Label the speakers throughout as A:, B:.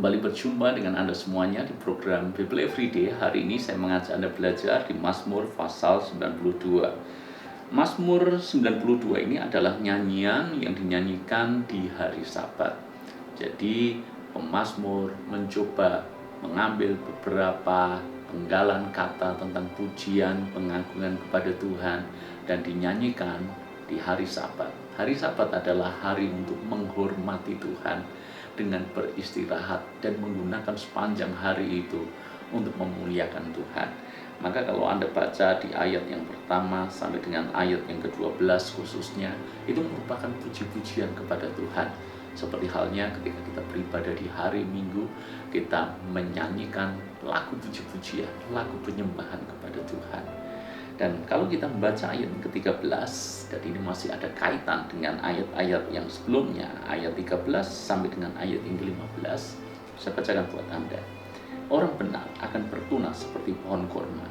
A: Kembali berjumpa dengan Anda semuanya di program Bible Everyday. Hari ini saya mengajak Anda belajar di Mazmur pasal 92. Mazmur 92 ini adalah nyanyian yang dinyanyikan di hari Sabat. Jadi pemazmur mencoba mengambil beberapa penggalan kata tentang pujian, pengagungan kepada Tuhan dan dinyanyikan di hari Sabat. Hari Sabat adalah hari untuk menghormati Tuhan dengan beristirahat dan menggunakan sepanjang hari itu untuk memuliakan Tuhan. Maka kalau Anda baca di ayat yang pertama sampai dengan ayat yang ke-12 khususnya, itu merupakan puji-pujian kepada Tuhan. Seperti halnya ketika kita beribadah di hari Minggu, kita menyanyikan lagu puji-pujian, lagu penyembahan kepada Tuhan. Dan kalau kita membaca ayat yang ke-13, dan ini masih ada kaitan dengan ayat-ayat yang sebelumnya, ayat 13 sampai dengan ayat yang ke-15, saya bacakan buat Anda. Orang benar akan bertunas seperti pohon korma,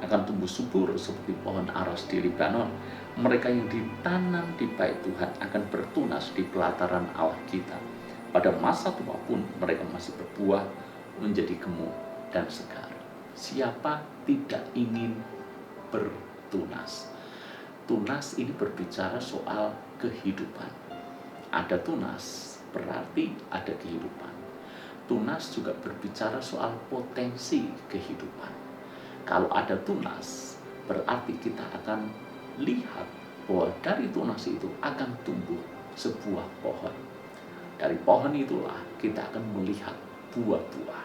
A: akan tumbuh subur seperti pohon aras di Libanon. Mereka yang ditanam di bait Tuhan akan bertunas di pelataran Allah kita. Pada masa tua pun mereka masih berbuah, menjadi gemuk dan segar. Siapa tidak ingin bertunas? Tunas ini berbicara soal kehidupan. Ada tunas berarti ada kehidupan. Tunas juga berbicara soal potensi kehidupan. Kalau ada tunas berarti kita akan lihat bahwa dari tunas itu akan tumbuh sebuah pohon. Dari pohon itulah kita akan melihat buah-buah.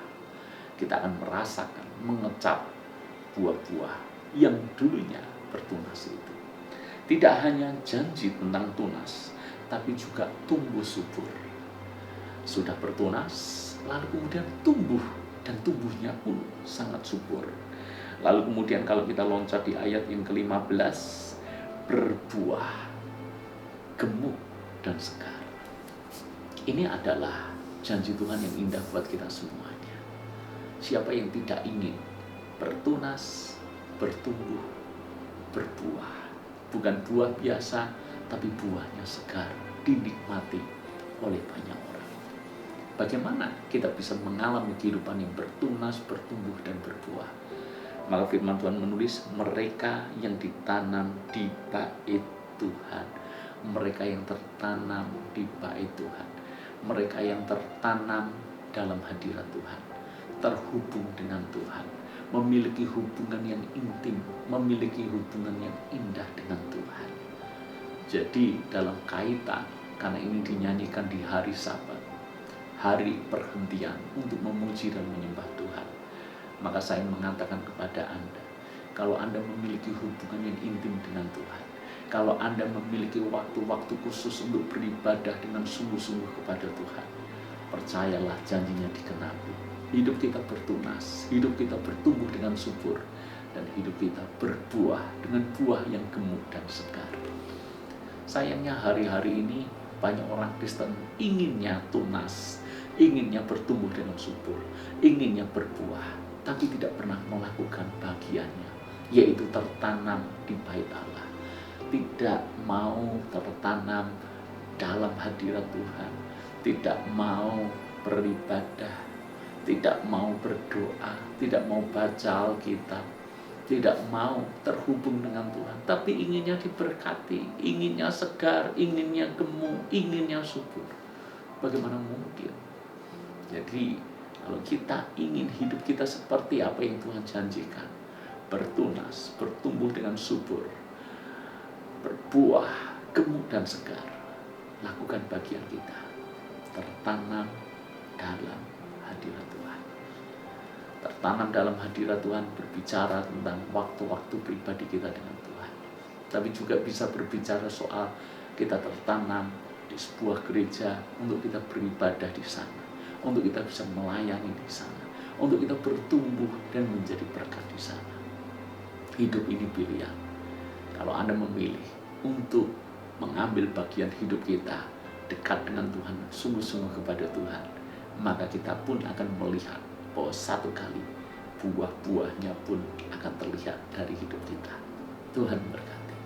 A: Kita akan merasakan, mengecap buah-buah yang dulunya bertunas itu. Tidak hanya janji tentang tunas, tapi juga tumbuh subur. Sudah bertunas, lalu kemudian tumbuh, dan tumbuhnya pun sangat subur. Lalu kemudian kalau kita loncat di ayat yang ke-15, berbuah, gemuk dan segar. Ini adalah janji Tuhan yang indah buat kita semuanya. Siapa yang tidak ingin bertunas, bertumbuh, berbuah. Bukan buah biasa, tapi buahnya segar, dinikmati oleh banyak orang. Bagaimana kita bisa mengalami kehidupan yang bertunas, bertumbuh, dan berbuah? Maka firman Tuhan menulis, mereka yang ditanam di bait Tuhan. Mereka yang tertanam di bait Tuhan. Mereka yang tertanam dalam hadirat Tuhan. Terhubung dengan Tuhan. Memiliki hubungan yang intim, memiliki hubungan yang indah dengan Tuhan. Jadi dalam kaitan, karena ini dinyanyikan di hari Sabat, hari perhentian untuk memuji dan menyembah Tuhan, maka saya mengatakan kepada Anda, kalau Anda memiliki hubungan yang intim dengan Tuhan, kalau Anda memiliki waktu-waktu khusus untuk beribadah dengan sungguh-sungguh kepada Tuhan, percayalah janjinya dikenapi. Hidup kita bertunas, hidup kita bertumbuh dengan subur, dan hidup kita berbuah dengan buah yang gemuk dan segar. Sayangnya hari-hari ini banyak orang Kristen inginnya tunas, inginnya bertumbuh dengan subur, inginnya berbuah, tapi tidak pernah melakukan bagiannya, yaitu tertanam di bait Allah. Tidak mau tertanam dalam hadirat Tuhan, tidak mau beribadah, tidak mau berdoa, tidak mau baca Alkitab, tidak mau terhubung dengan Tuhan, tapi inginnya diberkati, inginnya segar, inginnya gemuk, inginnya subur. Bagaimana mungkin? Jadi kalau kita ingin hidup kita seperti apa yang Tuhan janjikan, bertunas, bertumbuh dengan subur, berbuah, gemuk dan segar, lakukan bagian kita, tertanam dalam hadirat Tuhan. Tertanam dalam hadirat Tuhan berbicara tentang waktu-waktu pribadi kita dengan Tuhan, tapi juga bisa berbicara soal kita tertanam di sebuah gereja untuk kita beribadah di sana, untuk kita bisa melayani di sana, untuk kita bertumbuh dan menjadi berkat di sana. Hidup ini pilihan. Kalau Anda memilih untuk mengambil bagian hidup kita dekat dengan Tuhan, sungguh-sungguh kepada Tuhan, maka kita pun akan melihat bahwa satu kali buah-buahnya pun akan terlihat dari hidup kita. Tuhan memberkati.